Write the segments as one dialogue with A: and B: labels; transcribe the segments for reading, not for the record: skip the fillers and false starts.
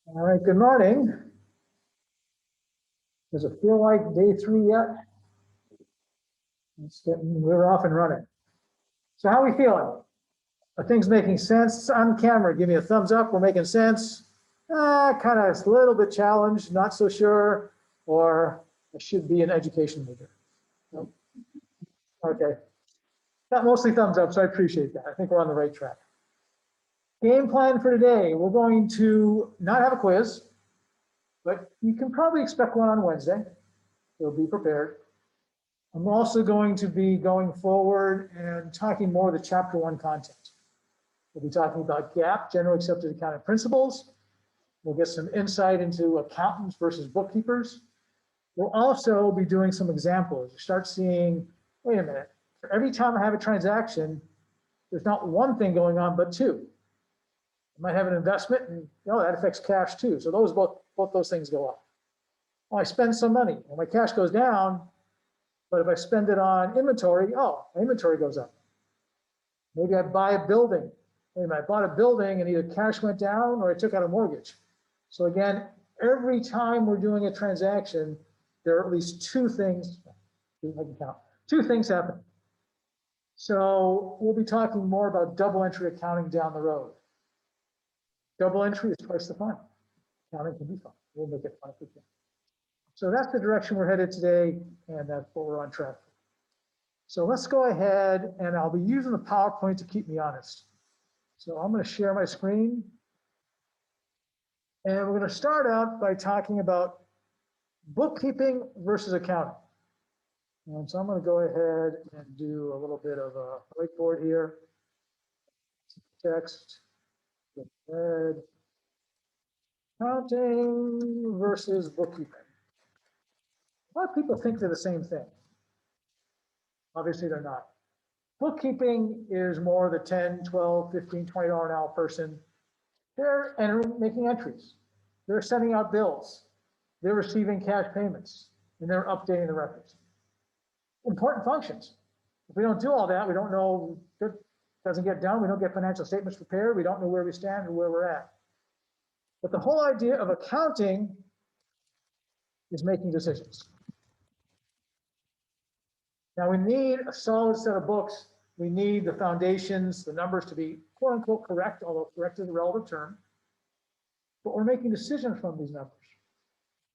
A: All right, good morning. Does it feel like day 3 yet? We're off and running. So how are we feeling? Are things making sense on camera? Give me a thumbs up. We're making sense. Kind of a little bit challenged, not so sure, or I should be an education major. Nope. Okay. Got mostly thumbs up, so I appreciate that. I think we're on the right track. Game plan for today. We're going to not have a quiz, but you can probably expect one on Wednesday. So be prepared. I'm also going to be going forward and talking more of the chapter 1 content. We'll be talking about GAAP, general accepted accounting principles. We'll get some insight into accountants versus bookkeepers. We'll also be doing some examples. You start seeing, wait a minute, for every time I have a transaction, there's not one thing going on, but two. I might have an investment and that affects cash too. So those both those things go up. Well, I spend some money and my cash goes down, but if I spend it on inventory, my inventory goes up. Maybe I buy a building. Maybe I bought a building and either cash went down or I took out a mortgage. So again, every time we're doing a transaction, there are at least two things happen. So we'll be talking more about double entry accounting down the road. Double entry is twice the fun. Accounting can be fun. We'll make it fun if we can. So that's the direction we're headed today, and that's what we're on track for. So let's go ahead, and I'll be using the PowerPoint to keep me honest. So I'm going to share my screen. And we're going to start out by talking about bookkeeping versus accounting. And so I'm going to go ahead and do a little bit of a whiteboard here. Text. Ahead. Accounting versus bookkeeping. A lot of people think they're the same thing. Obviously, they're not. Bookkeeping is more the 10, 12, 15, $20 an hour person. They're making entries. They're sending out bills. They're receiving cash payments, and they're updating the records. Important functions. If we don't do all that, we don't know, it doesn't get done. We don't get financial statements prepared. We don't know where we stand or where we're at. But the whole idea of accounting is making decisions. Now we need a solid set of books. We need the foundations, the numbers to be quote unquote correct, although correct is a relative term. But we're making decisions from these numbers.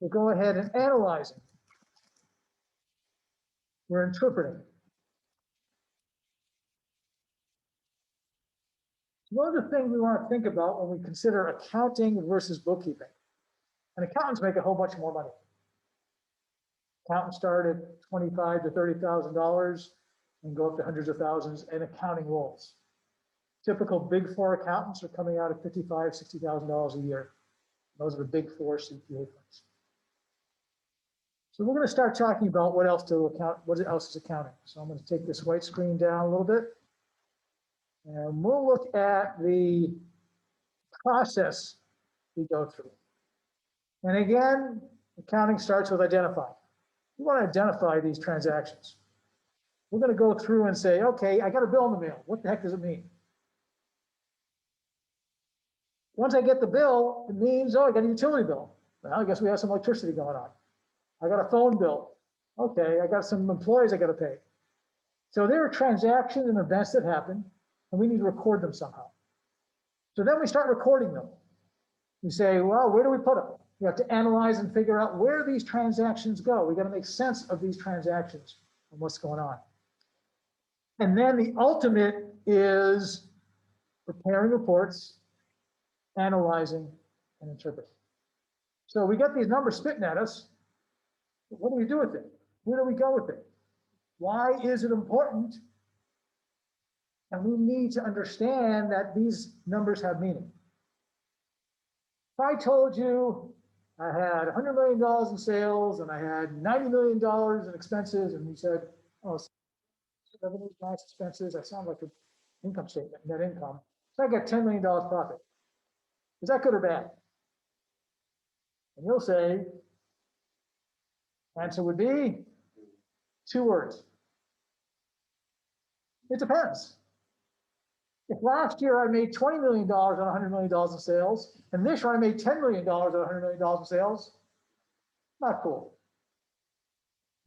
A: We'll go ahead and analyze it. We're interpreting. One of the things we want to think about when we consider accounting versus bookkeeping. And accountants make a whole bunch more money. Accountants start at $25,000 to $30,000 and go up to hundreds of thousands in accounting roles. Typical Big Four accountants are coming out at $55,000, $60,000 a year. Those are the Big Four CPA firms. So we're going to start talking about what else is accounting. So I'm going to take this white screen down a little bit. And we'll look at the process we go through. And again, accounting starts with identifying. We want to identify these transactions. We're going to go through and say, okay, I got a bill in the mail. What the heck does it mean? Once I get the bill, it means, I got a utility bill. Well, I guess we have some electricity going on. I got a phone bill. Okay, I got some employees I got to pay. So there are transactions and events that happen, and we need to record them somehow. So then we start recording them. We say, well, where do we put them? We have to analyze and figure out where these transactions go. We got to make sense of these transactions and what's going on. And then the ultimate is preparing reports, analyzing, and interpreting. So we got these numbers spitting at us. What do we do with it? Where do we go with it? Why is it important? And we need to understand that these numbers have meaning. If I told you I had $100 million in sales and I had $90 million in expenses, and you said, oh, revenues minus expenses, I sound like an income statement, net income. So I got $10 million profit. Is that good or bad? And you'll say, answer would be 2 words. It depends. If last year I made $20 million on $100 million in sales, and this year I made $10 million on $100 million in sales, not cool.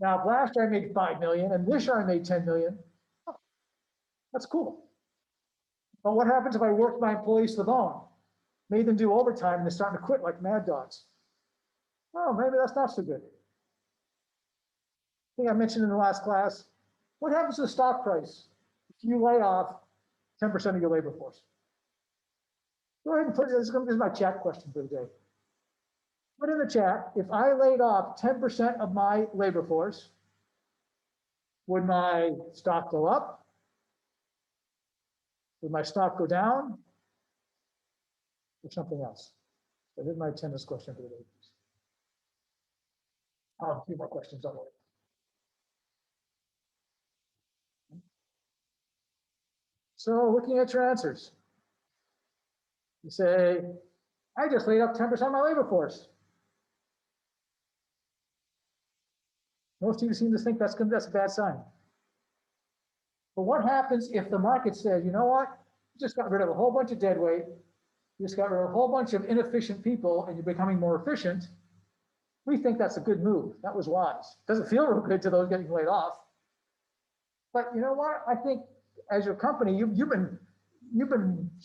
A: Now, if last year I made 5 million and this year I made 10 million, oh, that's cool. But what happens if I work my employees to the bone, made them do overtime and they're starting to quit like mad dogs? Oh, maybe that's not so good. I think I mentioned in the last class, what happens to the stock price if you lay off 10% of your labor force? Go ahead and put this is my chat question for the day. Put in the chat, if I laid off 10% of my labor force, would my stock go up? Would my stock go down? Or something else? So here's my attendance question for the day. I'll have a few more questions on it. So looking at your answers, you say, I just laid up 10% of my labor force. Most of you seem to think that's a bad sign. But what happens if the market says, you know what, you just got rid of a whole bunch of dead weight, you just got rid of a whole bunch of inefficient people and you're becoming more efficient? We think that's a good move. That was wise. Doesn't feel real good to those getting laid off. But you know what? I think as your company, you've been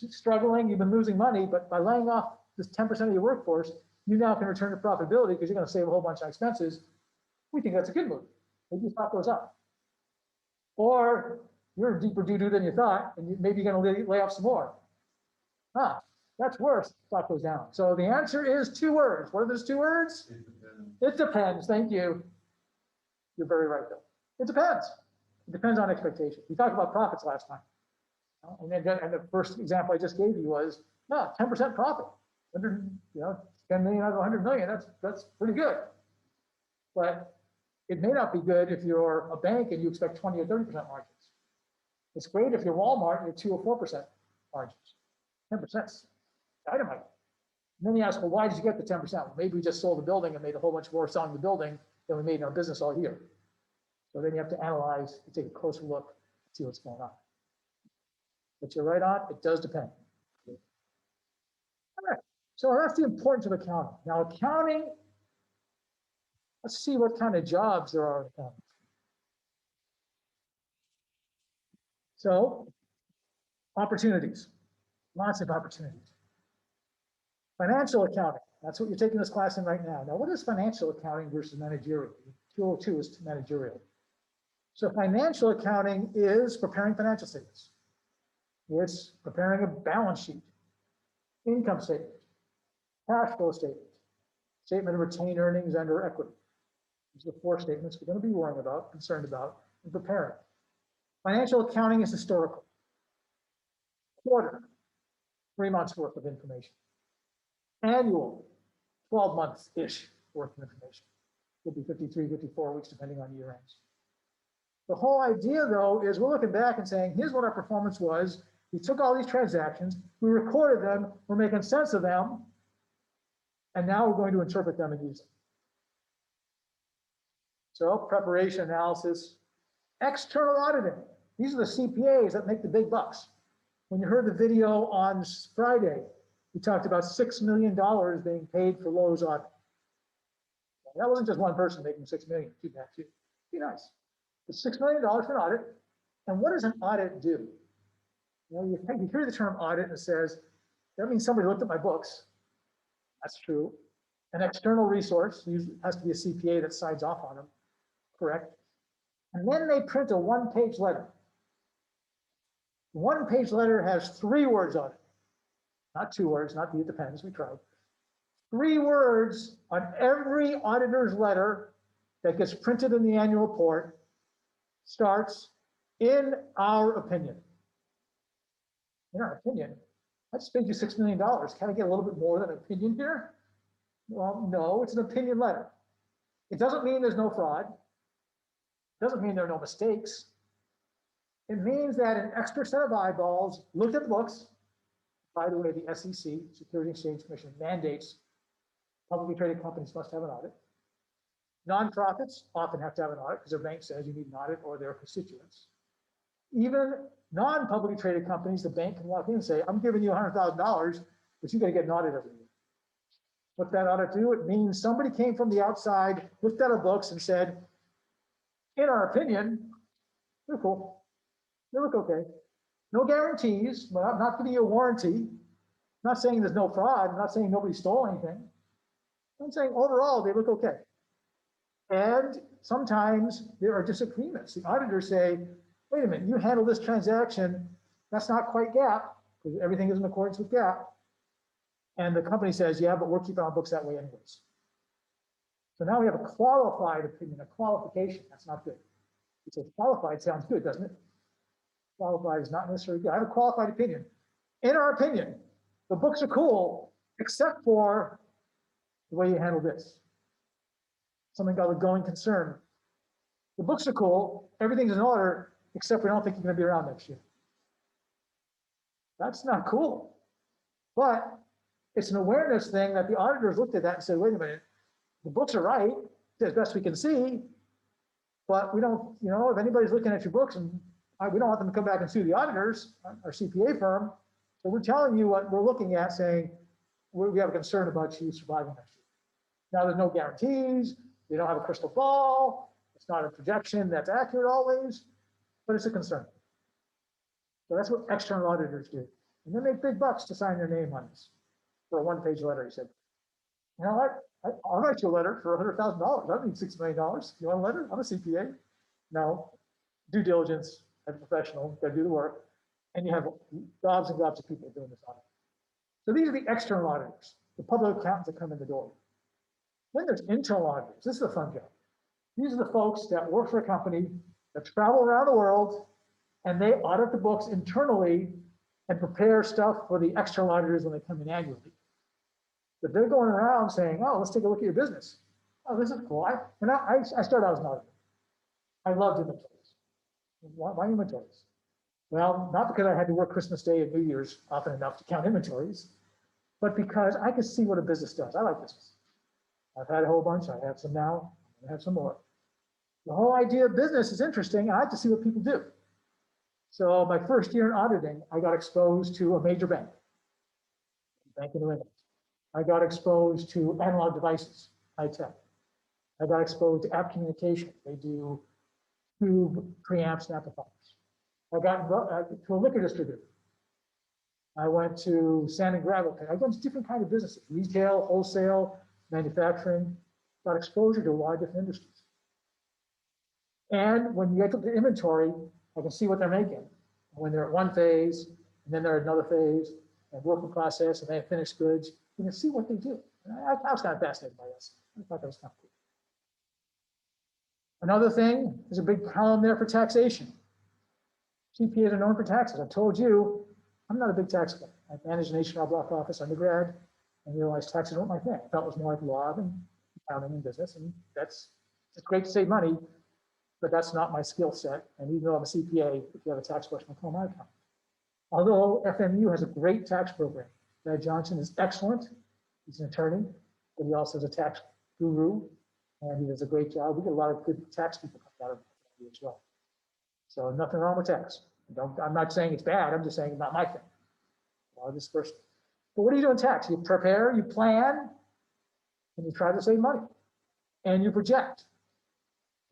A: struggling, you've been losing money, but by laying off this 10% of your workforce, you now can return to profitability because you're going to save a whole bunch of expenses. We think that's a good move. Maybe your stock goes up. Or you're deeper doo-doo than you thought, and maybe you're going to lay off some more. That's worse. Stock goes down. So the answer is 2 words. What are those 2 words? It depends. It depends. Thank you. You're very right, though. It depends. It depends on expectation. We talked about profits last time. And the first example I just gave you was 10% profit. 10 million out of 100 million. That's pretty good. But it may not be good if you're a bank and you expect 20 or 30% margins. It's great if you're Walmart and you're 2 or 4% margins. 10% dynamite. And then you ask, well, why did you get the 10%? Well, maybe we just sold the building and made a whole bunch more selling the building than we made in our business all year. So then you have to analyze and take a closer look, see what's going on. But you're right on, it does depend. All right, so that's the importance of accounting. Now accounting, let's see what kind of jobs there are in accounting. So opportunities, lots of opportunities. Financial accounting, that's what you're taking this class in right now. Now, what is financial accounting versus managerial? 202 is managerial. So financial accounting is preparing financial statements. It's preparing a balance sheet, income statement, cash flow statement, statement of retained earnings and or equity. These are the 4 statements we're going to be worrying about, concerned about, and preparing. Financial accounting is historical. Quarter, 3 months worth of information. Annual, 12 months-ish worth of information. Could be 53, 54 weeks, depending on year ends. The whole idea, though, is we're looking back and saying, here's what our performance was. We took all these transactions, we recorded them, we're making sense of them, and now we're going to interpret them and use them. So preparation, analysis, external auditing. These are the CPAs that make the big bucks. When you heard the video on Friday, we talked about $6 million being paid for Lowe's audit. That wasn't just one person making $6 million. Too bad, too. Be nice. It's $6 million for an audit. And what does an audit do? You hear the term audit and it says, that means somebody looked at my books. That's true. An external resource usually has to be a CPA that signs off on them. Correct. And then they print a 1-page letter. The 1-page letter has 3 words on it. Not 2 words, not it depends, we tried. 3 words on every auditor's letter that gets printed in the annual report starts, in our opinion. In our opinion, I just paid you $6 million. Can I get a little bit more than an opinion here? Well, no, it's an opinion letter. It doesn't mean there's no fraud. It doesn't mean there are no mistakes. It means that an extra set of eyeballs looked at the books. By the way, the SEC, Securities and Exchange Commission, mandates publicly traded companies must have an audit. Nonprofits often have to have an audit because their bank says you need an audit or their constituents. even non-publicly traded companies, the bank can walk in and say, I'm giving you $100,000, but you got to get an audit every year. What that audit do? It means somebody came from the outside, looked at our books and said, in our opinion, they're cool. They look okay. No guarantees. I'm not giving you a warranty. I'm not saying there's no fraud. I'm not saying nobody stole anything. I'm saying overall, they look okay. And sometimes there are disagreements. The auditors say, wait a minute, you handle this transaction. That's not quite GAAP, because everything is in accordance with GAAP. And the company says, yeah, but we're keeping our books that way anyways. So now we have a qualified opinion, a qualification. That's not good. It says qualified sounds good, doesn't it? Qualified is not necessarily good. I have a qualified opinion. In our opinion, the books are cool, except for the way you handle this. Something called a going concern. The books are cool, everything's in order, except we don't think you're going to be around next year. That's not cool. But it's an awareness thing that the auditors looked at that and said, wait a minute, the books are right, as best we can see, but we don't, if anybody's looking at your books, and we don't want them to come back and sue the auditors, our CPA firm, so we're telling you what we're looking at, saying we have a concern about you surviving next year. Now, there's no guarantees, they don't have a crystal ball, it's not a projection that's accurate always, but it's a concern. So that's what external auditors do. And they make big bucks to sign their name on this. For a one-page letter, he said, you know what? I'll write you a letter for $100,000. I don't need $6 million. You want a letter? I'm a CPA. No. Due diligence as a professional, got to do the work. And you have gobs and gobs of people doing this audit. So these are the external auditors, the public accountants that come in the door. Then there's internal auditors. This is a fun job. These are the folks that work for a company that travel around the world and they audit the books internally and prepare stuff for the external auditors when they come in annually. But they're going around saying, oh, let's take a look at your business. Oh, this is cool. I started out as an auditor. I loved inventories. Why inventories? Well, not because I had to work Christmas Day and New Year's often enough to count inventories, but because I could see what a business does. I like business. I've had a whole bunch. I have some now. I have some more. The whole idea of business is interesting, and I have to see what people do. So my first year in auditing, I got exposed to a major bank, Bank of New England. I got exposed to analog devices, high tech. I got exposed to app communication. They do tube preamps and amplifiers. I got to a liquor distributor. I went to sand and gravel. I went to different kinds of businesses, retail, wholesale, manufacturing. Got exposure to a lot of different industries. And when you get to the inventory, I can see what they're making. When they're at one phase, and then they're at another phase, and work in process, and they have finished goods, you can see what they do. And I was kind of fascinated by this. I thought that was kind of cool. Another thing, there's a big column there for taxation. CPAs are known for taxes. I told you, I'm not a big tax guy. I managed an H&R Block office undergrad and realized taxes weren't my thing. I thought it was more like law than accounting and business, and it's great to save money, but that's not my skill set. And even though I'm a CPA, if you have a tax question, I'll call my accountant. Although FMU has a great tax program. Brad Johnson is excellent. He's an attorney, but he also is a tax guru, and he does a great job. We get a lot of good tax people coming out of FMU as well. So nothing wrong with tax. I'm not saying it's bad. I'm just saying it's not my thing. Well, this first. But what do you do in tax? You prepare, you plan, and you try to save money, and you project.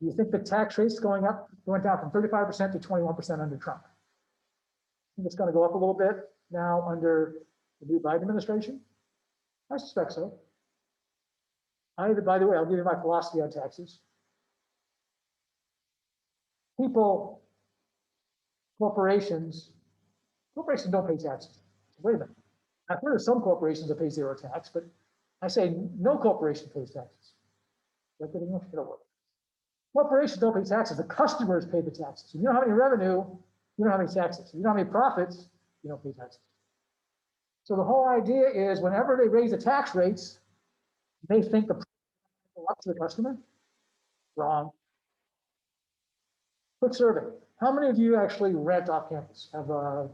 A: You think the tax rate's going down from 35% to 21% under Trump. I think it's going to go up a little bit now under the new Biden administration. I suspect so. By the way, I'll give you my philosophy on taxes. Corporations don't pay taxes. Wait a minute. I've heard of some corporations that pay zero tax, but I say no corporation pays taxes. That's what English should work. Corporations don't pay taxes. The customers pay the taxes. If you don't have any revenue, you don't have any taxes. If you don't have any profits, you don't pay taxes. So the whole idea is whenever they raise the tax rates, they think the go up to the customer. Wrong. Quick survey. How many of you actually rent off campus, have a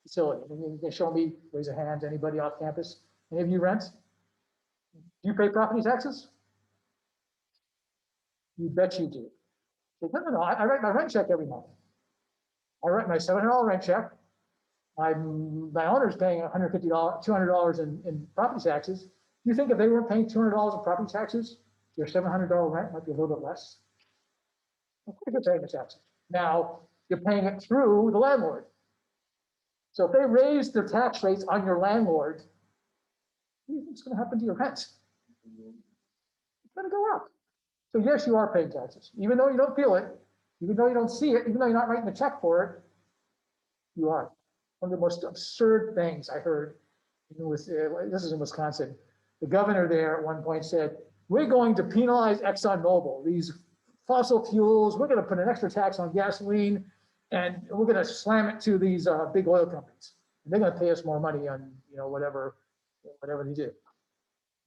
A: facility? You can show me, raise a hand, anybody off campus? Any of you rent? Do you pay property taxes? You bet you do. No, I write my rent check every month. I write my $700 rent check. My owner's paying $150, $200 in property taxes. You think if they weren't paying $200 in property taxes, your $700 rent might be a little bit less? Of course you're paying the taxes. Now, you're paying it through the landlord. So if they raise their tax rates on your landlord, what do you think is going to happen to your rent? It's going to go up. So yes, you are paying taxes. Even though you don't feel it, even though you don't see it, even though you're not writing the check for it, you are. One of the most absurd things I heard was, this is in Wisconsin. The governor there at one point said, we're going to penalize ExxonMobil, these fossil fuels, we're going to put an extra tax on gasoline, and we're going to slam it to these big oil companies. And they're going to pay us more money on, whatever they do.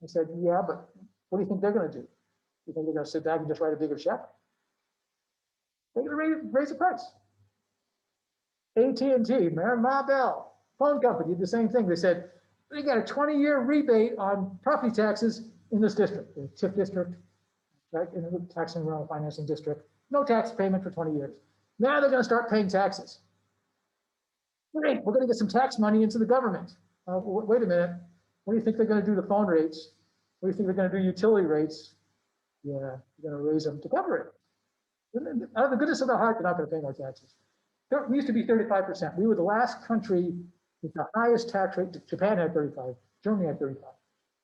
A: I said, yeah, but what do you think they're going to do? You think they're going to sit back and just write a bigger check? They're going to raise the price. ACTG, Ma Bell, phone company, did the same thing. They said, they got a 20-year rebate on property taxes in this district, the TIF district, right, in the tax and rental financing district. No tax payment for 20 years. Now they're going to start paying taxes. Great, we're going to get some tax money into the government. Wait a minute. What do you think they're going to do to phone rates? What do you think they're going to do utility rates? Yeah, you're going to raise them to cover it. Out of the goodness of their heart, they're not going to pay more taxes. We used to be 35%. We were the last country with the highest tax rate. Japan had 35, Germany had 35.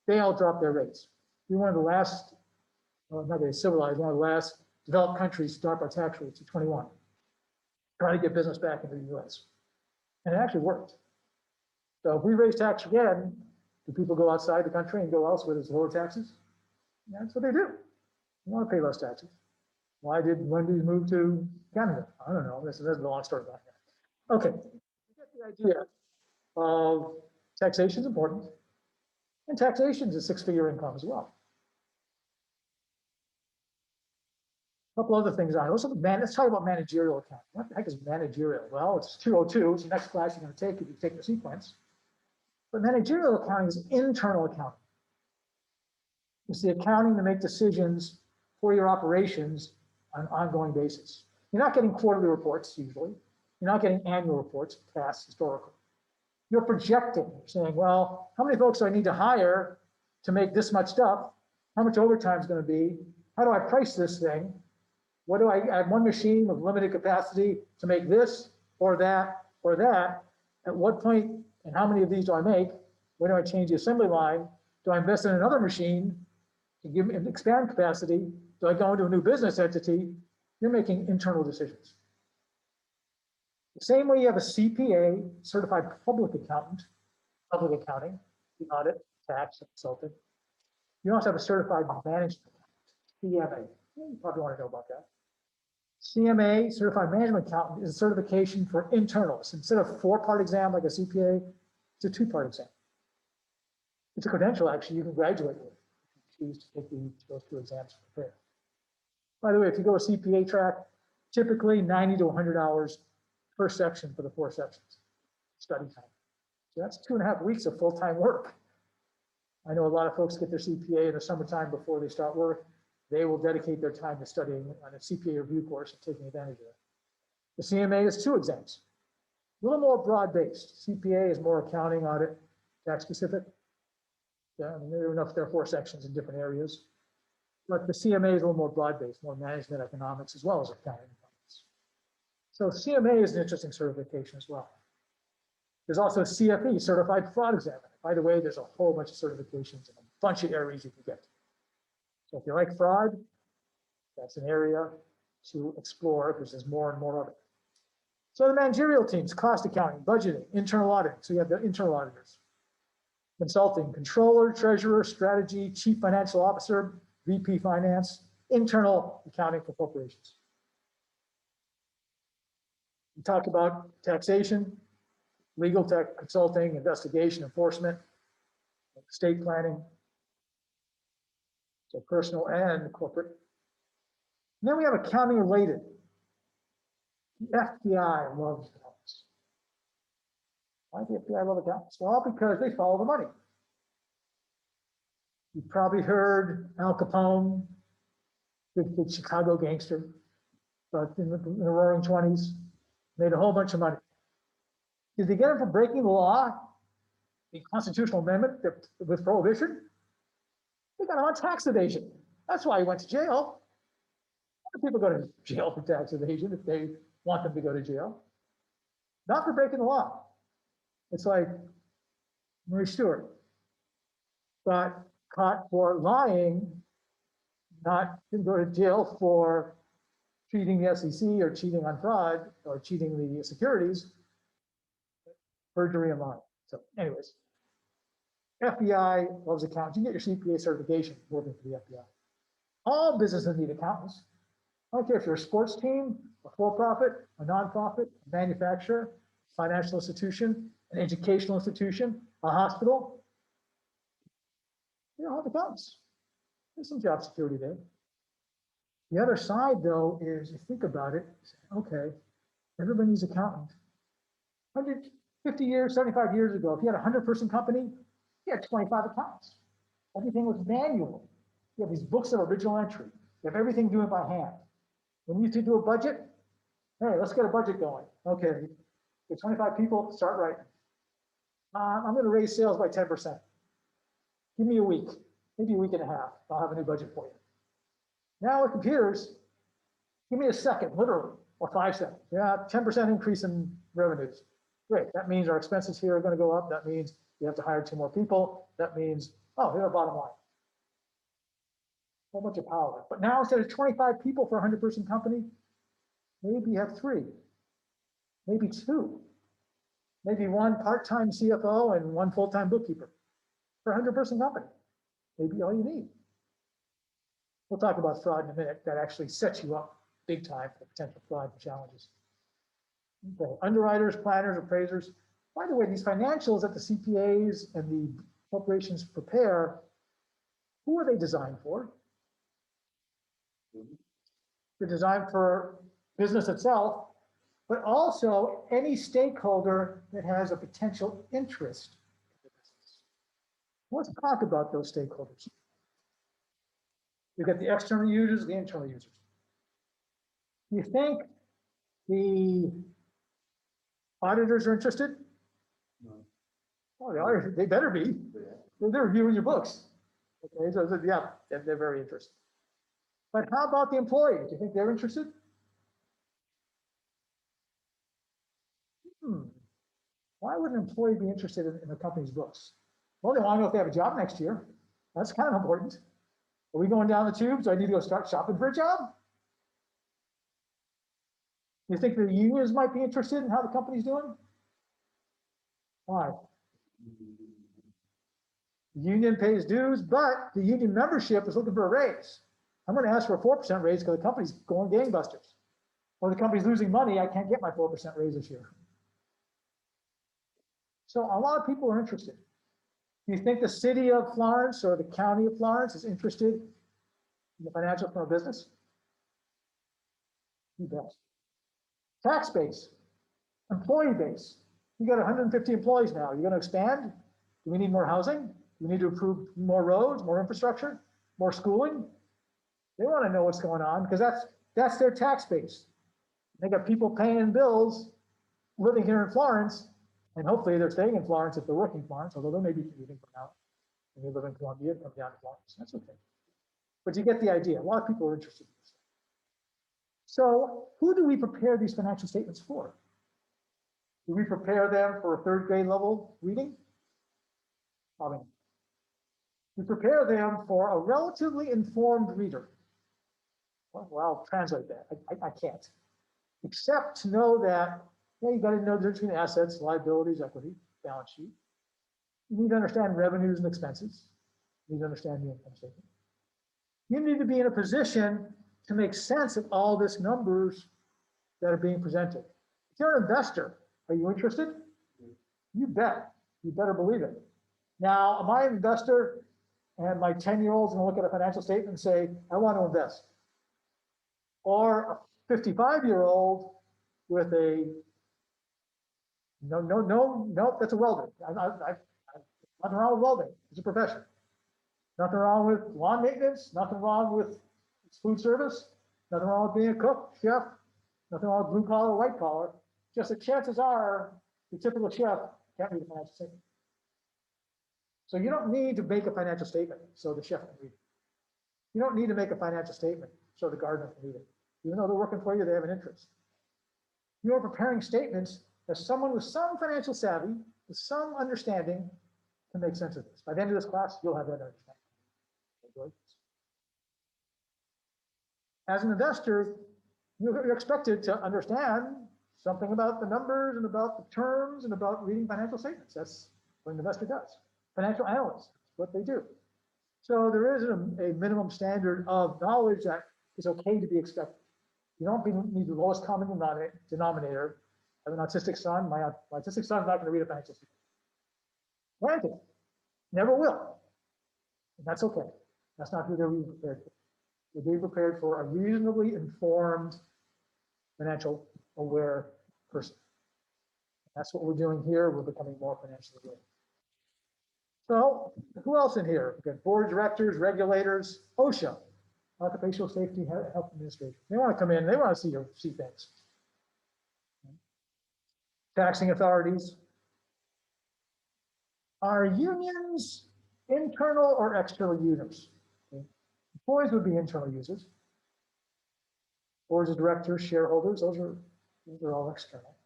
A: They all dropped their rates. We were one of the last, not very civilized, one of the last developed countries to drop our tax rates to 21, trying to get business back into the US. And it actually worked. So if we raise tax again, do people go outside the country and go elsewhere with lower taxes? Yeah, that's what they do. They want to pay less taxes. Why did Wendy's move to Canada? I don't know. This is a long story about that. Okay, you get the idea of taxation is important, and taxation is a six-figure income as well. A couple other things on it. Let's talk about managerial accounting. What the heck is managerial? Well, it's 202. It's the next class you're going to take if you take the sequence. But managerial accounting is internal accounting. It's the accounting to make decisions for your operations on an ongoing basis. You're not getting quarterly reports usually. You're not getting annual reports, past, historical. You're projecting, you're saying, well, how many folks do I need to hire to make this much stuff? How much overtime is going to be? How do I price this thing? What do I add one machine with limited capacity to make this or that or that? At what point and how many of these do I make? When do I change the assembly line? Do I invest in another machine to give me expand capacity? Do I go into a new business entity? You're making internal decisions. The same way you have a CPA, certified public accountant, public accounting, the audit, tax, consultant. You also have a certified management accountant, CMA. You probably want to know about that. CMA, certified management accountant, is a certification for internals. Instead of a 4-part exam like a CPA, it's a 2-part exam. It's a credential, actually, you can graduate with if you choose to take those 2 exams to prepare. By the way, if you go a CPA track, typically 90 to 100 hours per section for the 4 sections, study time. So that's 2.5 weeks of full-time work. I know a lot of folks get their CPA in the summertime before they start work. They will dedicate their time to studying on a CPA review course and taking advantage of it. The CMA is 2 exams, a little more broad-based. CPA is more accounting, audit, tax specific. Yeah, I mean, there are 4 sections in different areas. But the CMA is a little more broad-based, more management, economics, as well as accounting. So CMA is an interesting certification as well. There's also CFE, Certified Fraud Examiner. By the way, there's a whole bunch of certifications in a bunch of areas you can get. So if you like fraud, that's an area to explore because there's more and more of it. So the managerial teams, cost accounting, budgeting, internal auditing. So you have the internal auditors. Consulting, controller, treasurer, strategy, chief financial officer, VP finance, internal accounting for corporations. We talked about taxation, legal tech, consulting, investigation, enforcement, estate planning, so personal and corporate. And then we have accounting related. The FBI loves accountants. Why do the FBI love accountants? Well, because they follow the money. You've probably heard Al Capone, big Chicago gangster, but in the roaring 20s, made a whole bunch of money. Did they get him for breaking the law, the constitutional amendment with prohibition? They got him on tax evasion. That's why he went to jail. Other people go to jail for tax evasion if they want them to go to jail. Not for breaking the law. It's like Marie Stewart got caught for lying, didn't go to jail for cheating the SEC or cheating on fraud or cheating the securities, perjury and lying. So anyways, FBI loves accountants. You get your CPA certification working for the FBI. All businesses need accountants. I don't care if you're a sports team, a for-profit, a nonprofit, a manufacturer, financial institution, an educational institution, a hospital. You don't have accountants. There's some job security there. The other side, though, is you think about it, okay, everybody needs an accountant. 150 years, 75 years ago, if you had a 100-person company, you had 25 accountants. Everything was manual. You have these books of original entry. You have everything doing by hand. When you need to do a budget, hey, let's get a budget going. Okay, with 25 people, start writing. I'm going to raise sales by 10%. Give me a week, maybe a week and a half. I'll have a new budget for you. Now with computers, give me a second, literally, or 5 seconds. Yeah, 10% increase in revenues. Great. That means our expenses here are going to go up. That means we have to hire 2 more people. That means, oh, here's our bottom line. A whole bunch of power. But now instead of 25 people for a 100-person company, maybe you have 3, maybe 2, maybe 1 part-time CFO and 1 full-time bookkeeper for a 100-person company. Maybe all you need. We'll talk about fraud in a minute. That actually sets you up big time for potential fraud challenges. Okay. Underwriters, planners, appraisers. By the way, these financials that the CPAs and the corporations prepare, who are they designed for? They're designed for business itself, but also any stakeholder that has a potential interest in the business. Let's talk about those stakeholders. You've got the external users, the internal users. You think the auditors are interested? No. Oh, they better be. They're reviewing your books. Okay, so yeah, they're very interested. But how about the employees? Do you think they're interested? Why would an employee be interested in the company's books? Well, they want to know if they have a job next year. That's kind of important. Are we going down the tubes? Do I need to go start shopping for a job? You think the unions might be interested in how the company's doing? Why? The union pays dues, but the union membership is looking for a raise. I'm going to ask for a 4% raise because the company's going gangbusters. Or the company's losing money, I can't get my 4% raise this year. So a lot of people are interested. Do you think the city of Florence or the county of Florence is interested in the financials from a business? You bet. Tax base, employee base. You got 150 employees now. You're going to expand? Do we need more housing? Do we need to improve more roads, more infrastructure, more schooling? They want to know what's going on because that's their tax base. They got people paying bills, living here in Florence, and hopefully they're staying in Florence if they're working in Florence, although they may be commuting from out. And they live in Columbia, come down to Florence. That's okay. But you get the idea. A lot of people are interested in this. So who do we prepare these financial statements for? Do we prepare them for a 3rd grade level reading? Probably not. We prepare them for a relatively informed reader. Well, I'll translate that. I can't. Except to know that, yeah, you got to know the difference between assets, liabilities, equity, balance sheet. You need to understand revenues and expenses. You need to understand the income statement. You need to be in a position to make sense of all these numbers that are being presented. If you're an investor, are you interested? You bet. You better believe it. Now, am I an investor and my 10-year-old's going to look at a financial statement and say, I want to invest? Or a 55-year-old with a, no, that's a welder. Nothing wrong with welding. It's a profession. Nothing wrong with lawn maintenance. Nothing wrong with food service. Nothing wrong with being a cook, chef. Nothing wrong with blue collar, white collar. Just that chances are the typical chef can't read a financial statement. So you don't need to make a financial statement so the chef can read it. You don't need to make a financial statement so the gardener can read it. Even though they're working for you, they have an interest. You're preparing statements that someone with some financial savvy, with some understanding, can make sense of this. By the end of this class, you'll have that understanding. As an investor, you're expected to understand something about the numbers and about the terms and about reading financial statements. That's what an investor does. Financial analysts, what they do. So there is a minimum standard of knowledge that is okay to be expected. You don't need the lowest common denominator. I have an autistic son. My autistic son is not going to read a financial statement. Granted, never will. And that's okay. That's not who they're being prepared for. They're being prepared for a reasonably informed, financial aware person. That's what we're doing here. We're becoming more financially aware. So who else in here? We've got board of directors, regulators, OSHA, Occupational Safety Health Administration. They want to come in. They want to see things. Taxing authorities. Are unions internal or external users? Okay. Employees would be internal users. Boards of directors, shareholders, those are all external.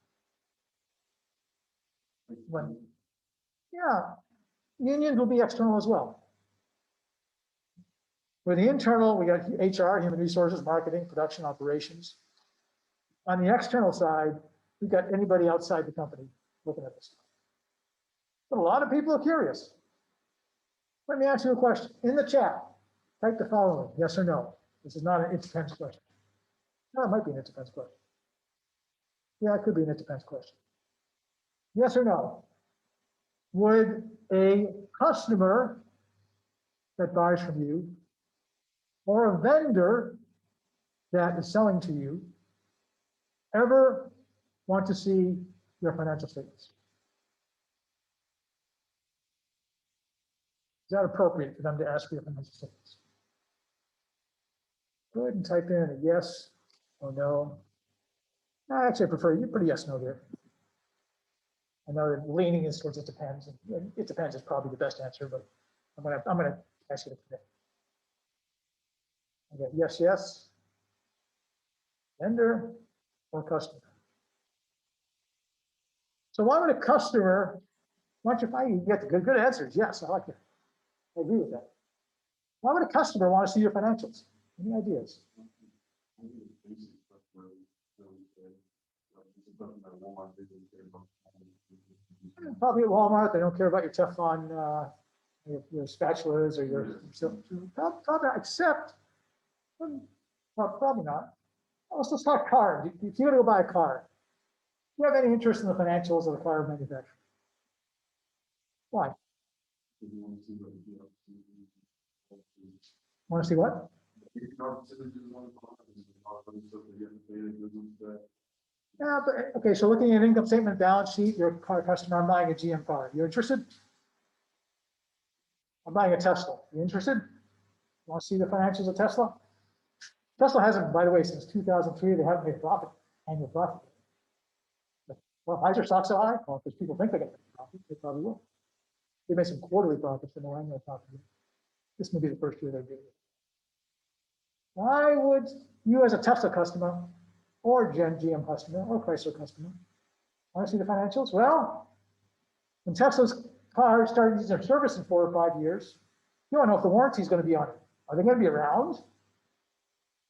A: Yeah, unions will be external as well. With the internal, we got HR, human resources, marketing, production, operations. On the external side, we've got anybody outside the company looking at this. But a lot of people are curious. Let me ask you a question. In the chat, type the following, yes or no. This is not an it depends question. No, it might be an it depends question. Yeah, it could be an it depends question. Yes or no? Would a customer that buys from you or a vendor that is selling to you ever want to see your financial statements? Is that appropriate for them to ask for your financial statements? Go ahead and type in a yes or no. Actually, I prefer you put a yes, no there. I know that leaning is towards it depends. And it depends is probably the best answer, but I'm gonna ask you to commit. Okay, yes, yes. Vendor or customer. So why would a customer, why don't you find you get the good answers? Yes, I like that. I agree with that. Why would a customer want to see your financials? Any ideas? Probably at Walmart, they don't care about your Teflon, your spatulas or your, probably except, well, probably not. Let's talk cars. If you're going to go buy a car, do you have any interest in the financials of the car manufacturer? Why? Want to see what? Yeah, but okay, so looking at income statement, balance sheet, you're a car customer, I'm buying a GM car. You're interested? I'm buying a Tesla. You interested? Want to see the financials of Tesla? Tesla hasn't, by the way, since 2003, they haven't made a profit, annual profit. But, well, why is their stock so high? Well, because people think they're going to make a profit. They probably will. They made some quarterly profits, but no annual profit. This may be the first year they're doing it. Why would you, as a Tesla customer, or GM customer, or Chrysler customer, want to see the financials? Well, when Tesla's cars start using their service in 4 or 5 years, you don't know if the warranty is going to be on it. Are they going to be around?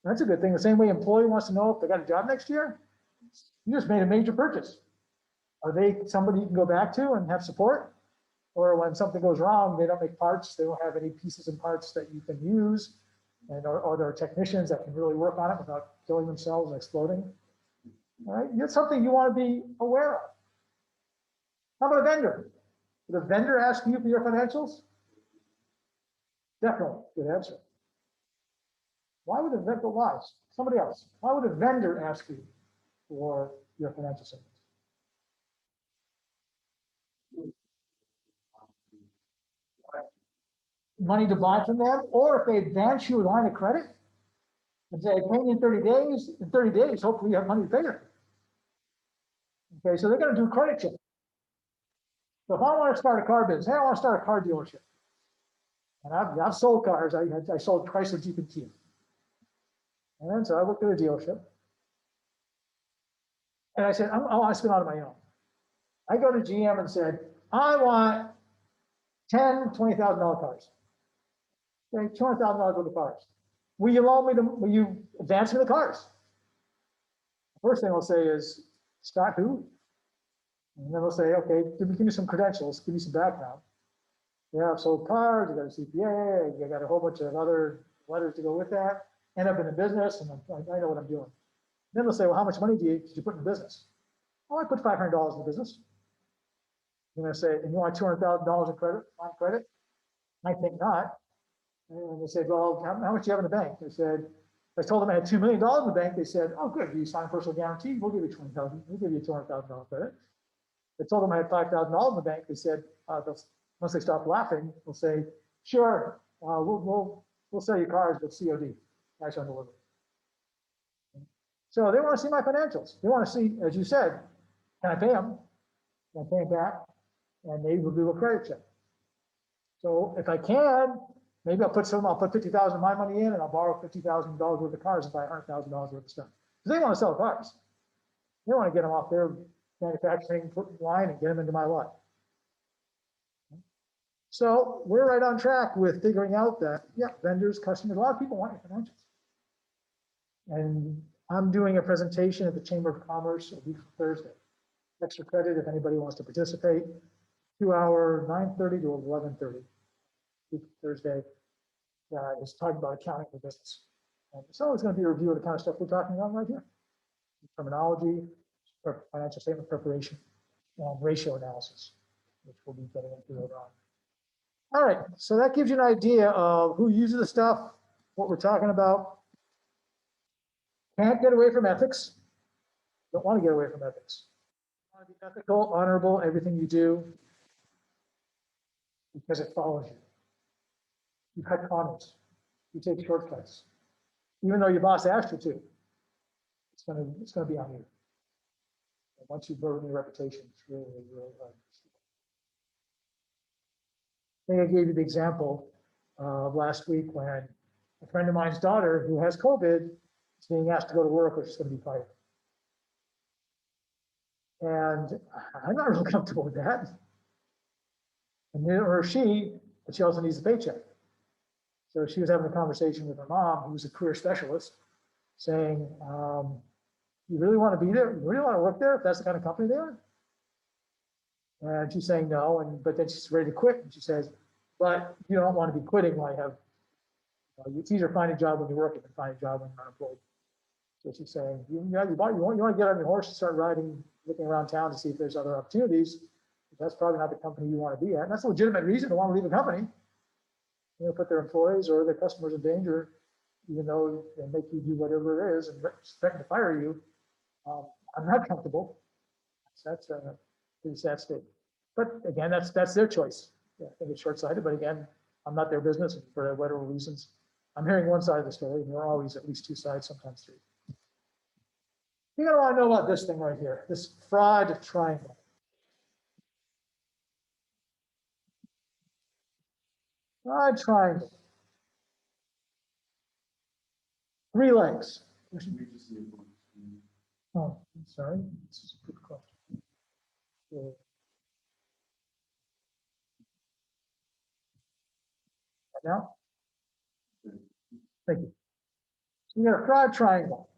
A: That's a good thing. The same way employee wants to know if they got a job next year. You just made a major purchase. Are they somebody you can go back to and have support? Or when something goes wrong, they don't make parts, they don't have any pieces and parts that you can use, and or there are technicians that can really work on it without killing themselves and exploding. All right, that's something you want to be aware of. How about a vendor? Would a vendor ask you for your financials? Definitely, good answer. Why would a vendor, why? Somebody else. Why would a vendor ask you for your financial statements? Money to buy from them, or if they advance you a line of credit and say, pay me in 30 days, hopefully you have money to pay them. Okay, so they're going to do a credit check. So if I want to start a car business, hey, I want to start a car dealership. And I've sold cars. I sold Chrysler, Jeep, and Kia. And then so I looked at a dealership. And I said, I want to spin out on my own. I go to GM and said, I want 10, $20,000 cars. Okay, $200,000 worth of cars. Will you loan me will you advance me the cars? The first thing I'll say is, Scott who? And then they'll say, okay, give me some credentials, give me some background. Yeah, I've sold cars, I got a CPA, I got a whole bunch of other letters to go with that. End up in the business, and I know what I'm doing. Then they'll say, well, how much money did you put in the business? Oh, I put $500 in the business. You're gonna say, and you want $200,000 in credit, on credit? I think not. And they said, well, how much do you have in the bank? They said, I told them I had $2 million in the bank. They said, oh, good, you sign personal guarantee, we'll give you $20,000, we'll give you $200,000 credit. I told them I had $5,000 in the bank. They said, once they stop laughing, they'll say, sure, we'll sell you cars with COD, cash on delivery. So they want to see my financials. They want to see, as you said, can I pay them? Can I pay them back? And they will do a credit check. So if I can, maybe I'll put 50,000 of my money in, and I'll borrow $50,000 worth of cars and buy $100,000 worth of stuff. Because they want to sell cars. They want to get them off their manufacturing line and get them into my lot. So we're right on track with figuring out that, yeah, vendors, customers, a lot of people want your financials. And I'm doing a presentation at the Chamber of Commerce a week from Thursday. Extra credit if anybody wants to participate. 2-hour, 9:30 to 11:30. Week from Thursday. Is talking about accounting for business. And so it's going to be a review of the kind of stuff we're talking about right here. Terminology, financial statement preparation, and ratio analysis, which we'll be getting into later on. All right, so that gives you an idea of who uses the stuff, what we're talking about. Can't get away from ethics. Don't want to get away from ethics. You want to be ethical, honorable, everything you do, because it follows you. You cut corners. You take shortcuts. Even though your boss asked you to, it's gonna be on you. And once you build your reputation, it's really, really hard. I think I gave you the example last week when a friend of mine's daughter who has COVID is being asked to go to work, or she's going to be fired. And I'm not really comfortable with that. And neither is she, but she also needs a paycheck. So she was having a conversation with her mom, who's a career specialist, saying, you really want to be there? You really want to work there if that's the kind of company they are? And she's saying no, but then she's ready to quit. And she says, but you don't want to be quitting while you have, it's easier to find a job when you're working than find a job when you're unemployed. So she's saying, you want to get on your horse and start riding, looking around town to see if there's other opportunities. That's probably not the company you want to be at. And that's a legitimate reason to want to leave a company. Put their employees or their customers in danger, even though they make you do whatever it is and threaten to fire you. I'm not comfortable. That's a pretty sad state. But again, that's their choice. Yeah, I think it's short-sighted, but again, I'm not their business for whatever reasons. I'm hearing one side of the story, and there are always at least two sides, sometimes three. You're gonna want to know about this thing right here, this fraud triangle. Fraud triangle. 3 legs. Oh, I'm sorry. This is a good question. Now, thank you. So we got a fraud triangle.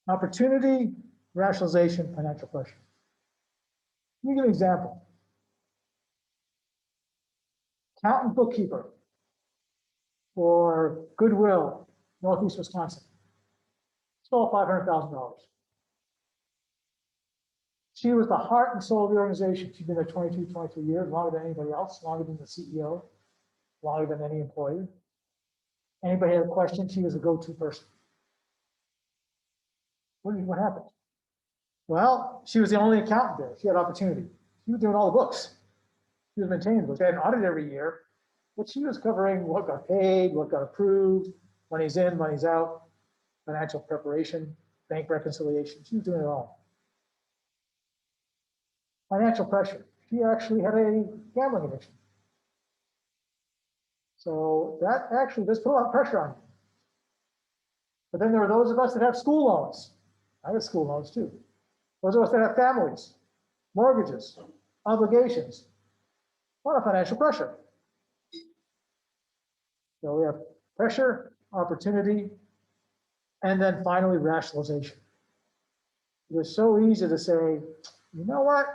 A: Opportunity, rationalization, financial pressure. Let me give you an example. Accountant bookkeeper for Goodwill, Northeast Wisconsin. Stole $500,000. She was the heart and soul of the organization. She'd been there 22, 23 years, longer than anybody else, longer than the CEO, longer than any employee. Anybody had a question, she was a go-to person. What happened? Well, she was the only accountant there. She had opportunity. She was doing all the books. She was maintaining the books. They had an audit every year, but she was covering what got paid, what got approved, money's in, money's out, financial preparation, bank reconciliation. She was doing it all. Financial pressure. She actually had a gambling addiction. So that actually does put a lot of pressure on you. But then there are those of us that have school loans. I have school loans too. Those of us that have families, mortgages, obligations, a lot of financial pressure. So we have pressure, opportunity, and then finally rationalization. It is so easy to say, you know what?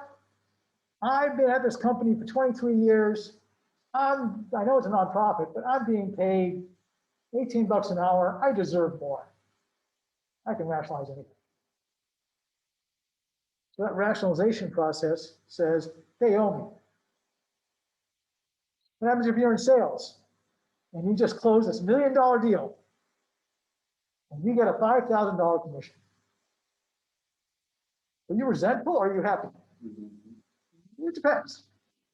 A: I've been at this company for 23 years. I know it's a nonprofit, but I'm being paid 18 bucks an hour. I deserve more. I can rationalize anything. So that rationalization process says they owe me. What happens if you're in sales and you just close this $1 million deal and you get a $5,000 commission? Are you resentful or are you happy? It depends.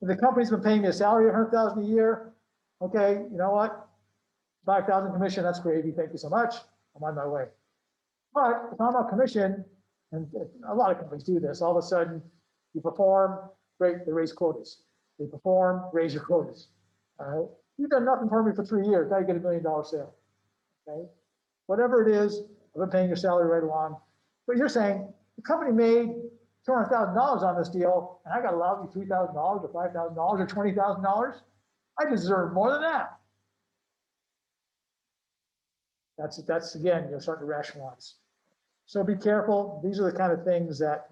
A: If the company's been paying me a salary of $100,000 a year, okay, you know what? 5,000 commission, that's gravy. Thank you so much. I'm on my way. But if I'm on commission, and a lot of companies do this, all of a sudden you perform, great, they raise quotas. They perform, raise your quotas. All right. You've done nothing for me for 3 years. Now you get $1 million sale. Okay. Whatever it is, I've been paying your salary right along. But you're saying the company made $200,000 on this deal, and I got to allow you $3,000 or $5,000 or $20,000. I deserve more than that. That's again, you're starting to rationalize. So be careful. These are the kind of things that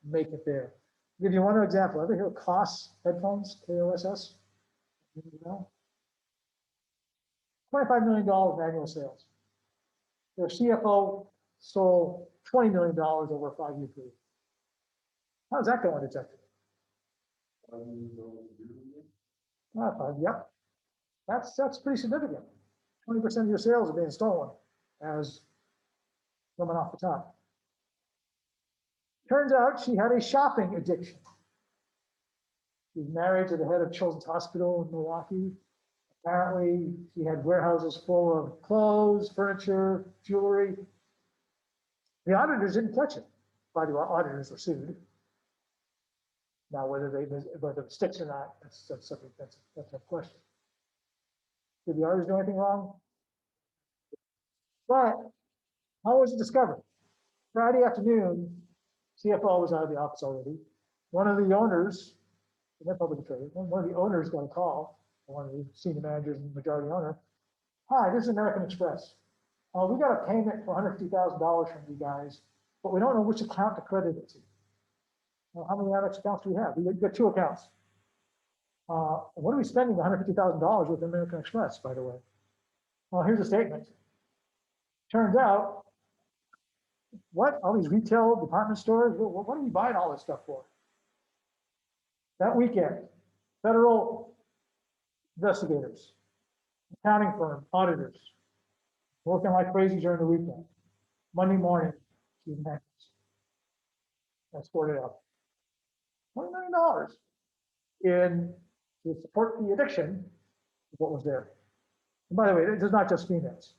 A: make it there. I'll give you one example. Ever hear of KOSS headphones? KOSS? You know? $25 million in annual sales. Their CFO sold $20 million over a 5-year period. How does that go undetected? Yep. That's pretty significant. 20% of your sales are being stolen as coming off the top. Turns out she had a shopping addiction. She's married to the head of Children's Hospital in Milwaukee. Apparently, she had warehouses full of clothes, furniture, jewelry. The auditors didn't catch it. By the way, auditors were sued. Now, whether it sticks or not, that's a question. Did the auditors do anything wrong? But how was it discovered? Friday afternoon, CFO was out of the office already. One of the owners, they're publicly traded, one of the owners got a call, one of the senior managers and majority owner. Hi, this is American Express. We got a payment for $150,000 from you guys, but we don't know which account to credit it to. Well, how many Amex accounts do we have? We've got 2 accounts. What are we spending $150,000 with American Express, by the way? Well, here's a statement. Turns out, what? All these retail department stores, what are we buying all this stuff for? That weekend, federal investigators, accounting firm, auditors, working like crazy during the weekend. Monday morning, she's next. That's sorted out. $20 million in to support the addiction of what was there. And by the way, it's not just females.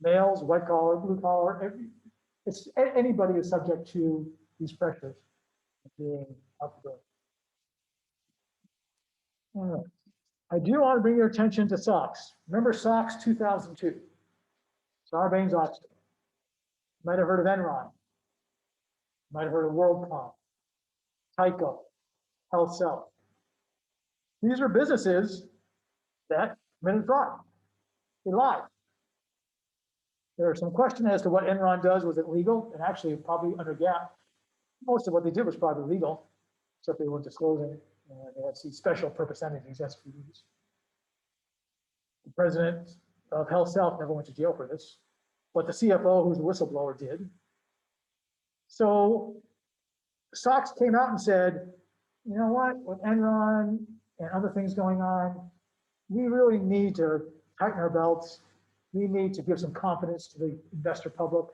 A: Males, white collar, blue collar, anybody is subject to these pressures of being out the door. All right. I do want to bring your attention to SOX. Remember SOX 2002? Sarbanes-Oxley. You might have heard of Enron. You might have heard of WorldCom, Tyco, HealthSouth. These are businesses that committed fraud. They lied. There's some question as to what Enron does. Was it legal? And actually, probably under GAAP, most of what they did was probably legal, except they weren't disclosing. They had these special purpose entities, SPVs. The president of HealthSouth never went to jail for this, but the CFO, who's a whistleblower, did. So SOX came out and said, you know what, with Enron and other things going on, we really need to tighten our belts. We need to give some confidence to the investor public.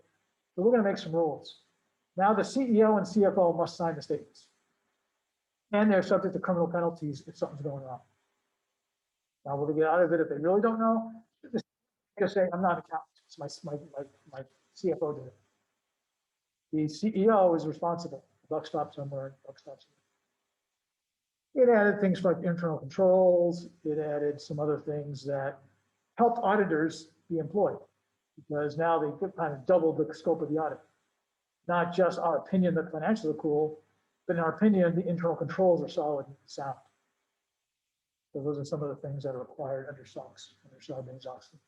A: So we're going to make some rules. Now the CEO and CFO must sign the statements. And they're subject to criminal penalties if something's going wrong. Now, will they get out of it if they really don't know? Just say, I'm not an accountant. It's my CFO did it. The CEO is responsible. The buck stops somewhere, buck stops here. It added things like internal controls. It added some other things that helped auditors be employed, because now they kind of doubled the scope of the audit. Not just our opinion that financials are cool, but in our opinion, the internal controls are solid and sound. So those are some of the things that are required under SOX, under Sarbanes-Oxley.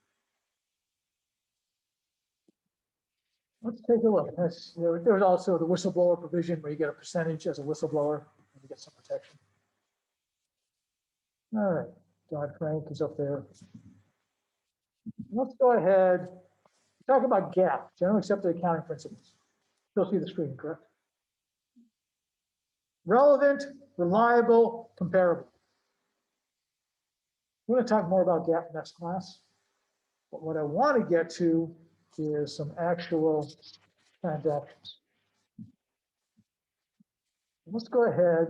A: Let's take a look. There's also the whistleblower provision where you get a percentage as a whistleblower and you get some protection. All right, Dodd-Frank is up there. Let's go ahead, talk about GAAP, Generally Accepted Accounting Principles. You'll see the screen, correct? Relevant, reliable, comparable. We're going to talk more about GAAP next class. But what I want to get to is some actual transactions. Let's go ahead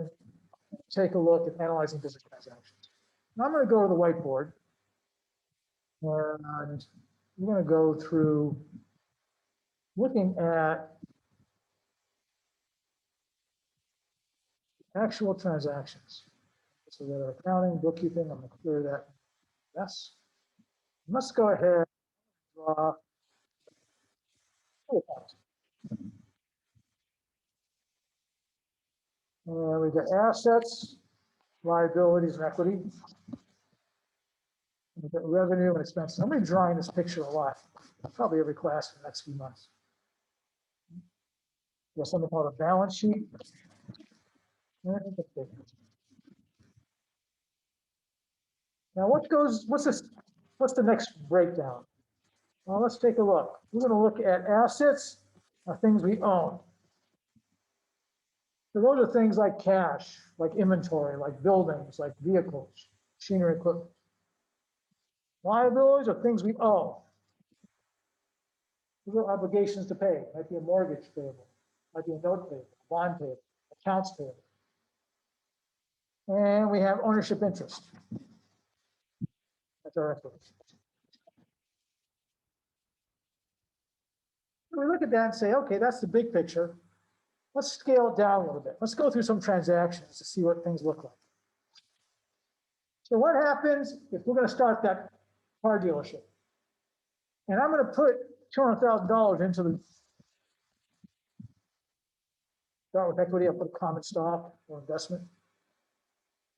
A: and take a look at analyzing business transactions. Now I'm going to go to the whiteboard and we're going to go through looking at actual transactions. So we got our accounting, bookkeeping. I'm going to clear that mess. Let's go ahead and draw two accounts. And we got assets, liabilities, and equity. We've got revenue and expenses. I'm going to be drawing this picture a lot, probably every class for the next few months. We have something called a balance sheet. Now, what's the next breakdown? Well, let's take a look. We're going to look at assets, things we own. So those are things like cash, like inventory, like buildings, like vehicles, machinery, equipment. Liabilities are things we owe. Those are obligations to pay. Might be a mortgage payable, might be a note payable, bond payable, accounts payable. And we have ownership interest. That's our equity. We look at that and say, okay, that's the big picture. Let's scale it down a little bit. Let's go through some transactions to see what things look like. So what happens if we're going to start that car dealership? And I'm going to put $200,000 into the, start with equity, I'll put common stock or investment.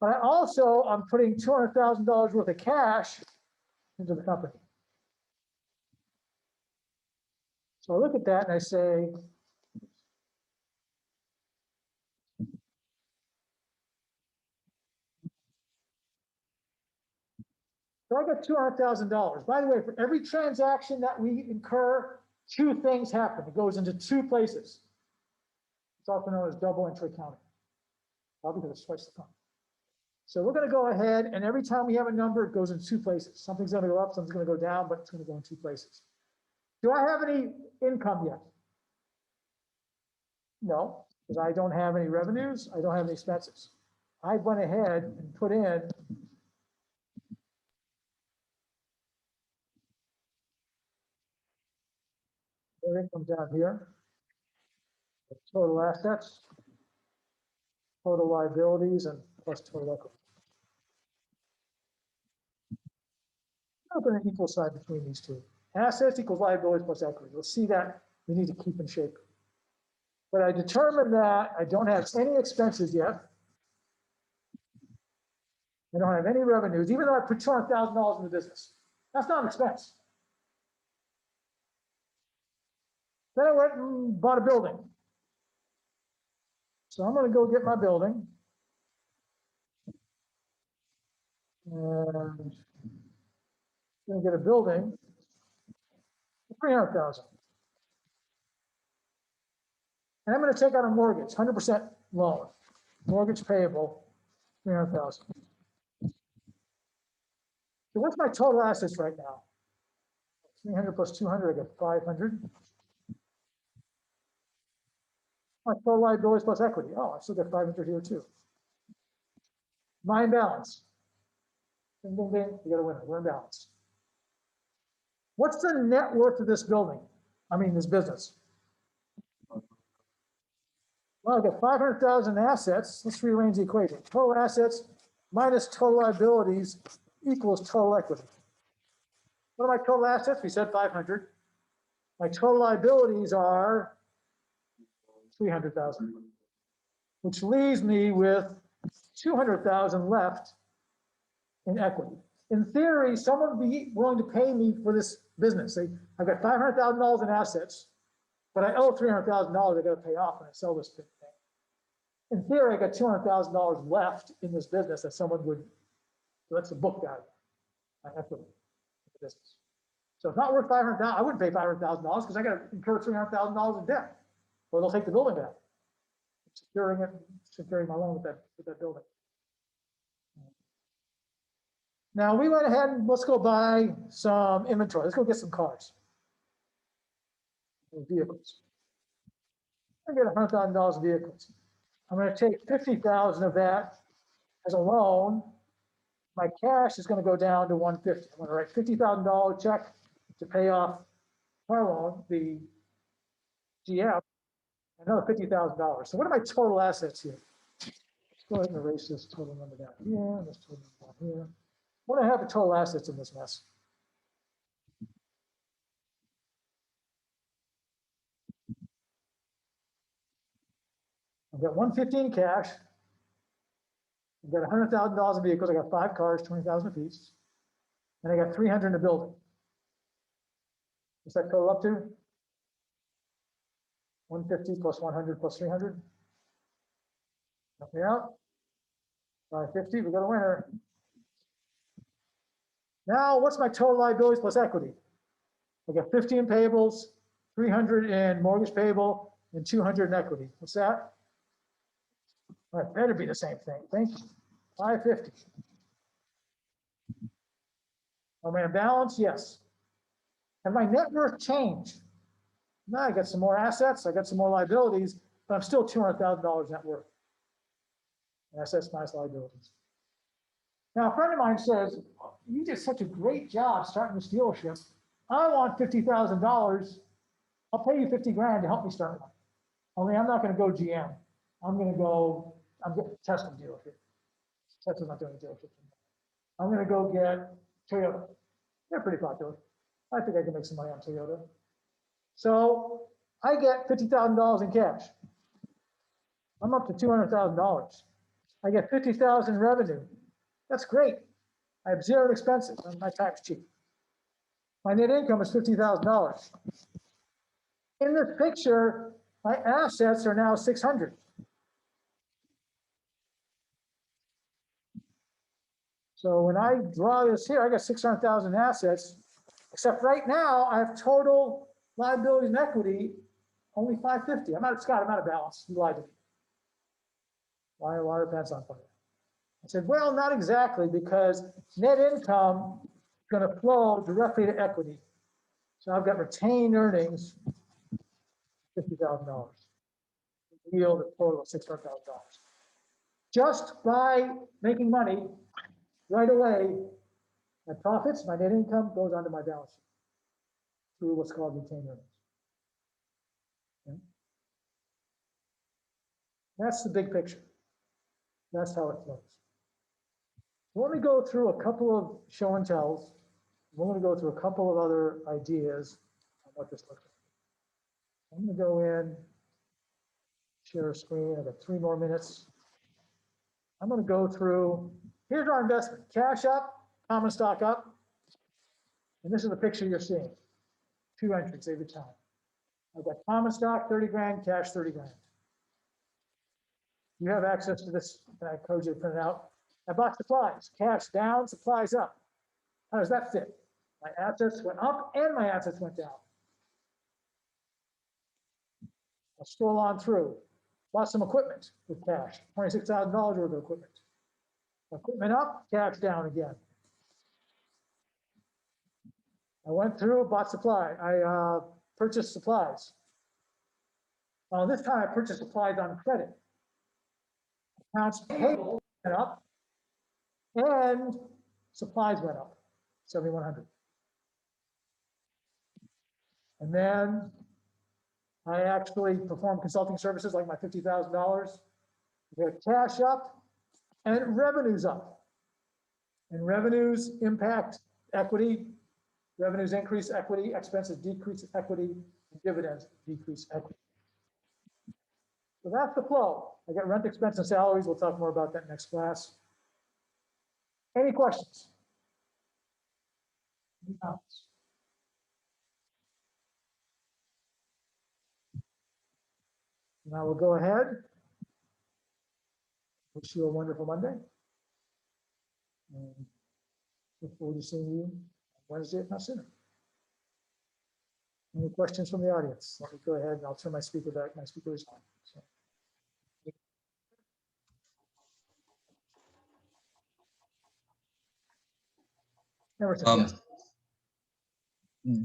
A: But I'm putting $200,000 worth of cash into the company. So I look at that and I say, so I got $200,000. By the way, for every transaction that we incur, two things happen. It goes into two places. It's often known as double entry accounting, probably because it's twice the fund. So we're going to go ahead, and every time we have a number, it goes in two places. Something's going to go up, something's going to go down, but it's going to go in two places. Do I have any income yet? No, because I don't have any revenues. I don't have any expenses. I went ahead and put in their income down here. Total assets, total liabilities, and plus total equity. I'm going to equal sign between these two. Assets equals liabilities plus equity. You'll see that we need to keep in shape. But I determined that I don't have any expenses yet. I don't have any revenues, even though I put $200,000 in the business. That's not an expense. Then I went and bought a building. So I'm going to go get my building. And I'm going to get a building for $300,000. And I'm going to take out a mortgage, 100% loan, mortgage payable, $300,000. So what's my total assets right now? 300 plus 200, I get 500. My total liabilities plus equity. Oh, I still get 500 here too. My imbalance. Ding, ding, ding. You got a winner. We're in balance. What's the net worth of this building? I mean, this business. Well, I've got 500,000 assets. Let's rearrange the equation. Total assets minus total liabilities equals total equity. What are my total assets? We said 500. My total liabilities are 300,000, which leaves me with 200,000 left in equity. In theory, someone would be willing to pay me for this business. I've got $500,000 in assets, but I owe $300,000 I got to pay off when I sell this thing. In theory, I got $200,000 left in this business that someone would, so that's the book value, my equity in the business. So it's not worth $500,000. I wouldn't pay $500,000 because I got to incur $300,000 in debt, or they'll take the building back, securing my loan with that building. Now we went ahead and let's go buy some inventory. Let's go get some cars, vehicles. I get $100,000 in vehicles. I'm going to take 50,000 of that as a loan. My cash is going to go down to 150. I'm going to write $50,000 check to pay off car loan, the GM, another $50,000. So what are my total assets here? Let's go ahead and erase this total number down here, and this total number down here. What do I have the total assets in this mess? I've got 115 in cash. I've got $100,000 in vehicles. I got 5 cars, 20,000 apiece. And I got 300 in the building. What's that total up to? 150 plus 100 plus 300. Help me out. 550, we got a winner. Now, what's my total liabilities plus equity? I got 50 in payables, 300 in mortgage payable, and 200 in equity. What's that? All right, better be the same thing. Thank you. 550. Am I in balance? Yes. And my net worth changed? Now I got some more assets, I got some more liabilities, but I'm still $200,000 net worth. Assets minus liabilities. Now, a friend of mine says, you did such a great job starting this dealership. I want $50,000. I'll pay you 50 grand to help me start one. Only I'm not going to go GM. I'm getting Tesla dealership. Tesla's not doing a dealership. I'm going to go get Toyota. They're pretty popular. I think I can make some money on Toyota. So I get $50,000 in cash. I'm up to $200,000. I get 50,000 in revenue. That's great. I have 0 expenses. My time's cheap. My net income is $50,000. In this picture, my assets are now 600. So when I draw this here, I got 600,000 assets, except right now I have total liabilities and equity only 550. Scott, I'm out of balance. You lied to me. Why are pants on fire? I said, well, not exactly, because net income is going to flow directly to equity. So I've got retained earnings, $50,000. Yield a total of $600,000. Just by making money right away, my profits, my net income goes onto my balance sheet through what's called retained earnings. Okay. That's the big picture. That's how it flows. So let me go through a couple of show and tells. We're going to go through a couple of other ideas on what this looks like. I'm going to go in, share a screen. I've got 3 more minutes. I'm going to go through, here's our investment. Cash up, common stock up. And this is the picture you're seeing. 2 entries every time. I've got common stock, 30 grand, cash, 30 grand. You have access to this, and I encourage you to print it out. I bought supplies, cash down, supplies up. How does that fit? My assets went up and my assets went down. I'll scroll on through. Bought some equipment with cash, $26,000 worth of equipment. Equipment up, cash down again. I went through, bought supply. I purchased supplies. This time I purchased supplies on credit. Accounts payable went up and supplies went up, 7,100. And then I actually perform consulting services like my $50,000. We have cash up and revenues up. And revenues impact equity. Revenues increase equity, expenses decrease equity, dividends decrease equity. So that's the flow. I got rent, expense, and salaries. We'll talk more about that next class. Any questions? Any comments? Now we'll go ahead. Wish you a wonderful Monday. And look forward to seeing you Wednesday, if not sooner. Any questions from the audience? Let me go ahead and I'll turn my speaker back. My speaker is on. So.
B: Yes.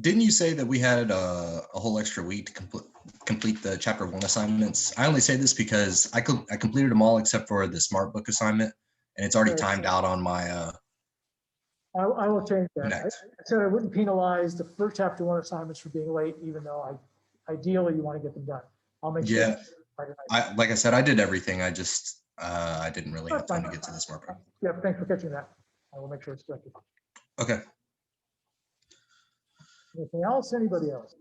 B: Didn't you say that we had a whole extra week to complete the chapter 1 assignments? I only say this because I completed them all except for the smart book assignment, and it's already timed out on my
A: I will change that. I
B: next.
A: said I wouldn't penalize the first chapter 1 assignments for being late, even though ideally you want to get them done. I'll make sure.
B: Yeah, like I said, I did everything. I just I didn't really have time to get to the smart book.
A: Yeah, thanks for catching that. I will make sure it's corrected.
B: Okay.
A: Anything else? Anybody else?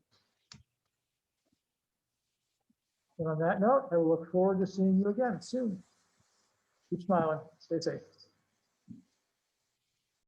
A: And on that note, I will look forward to seeing you again soon. Keep smiling. Stay safe.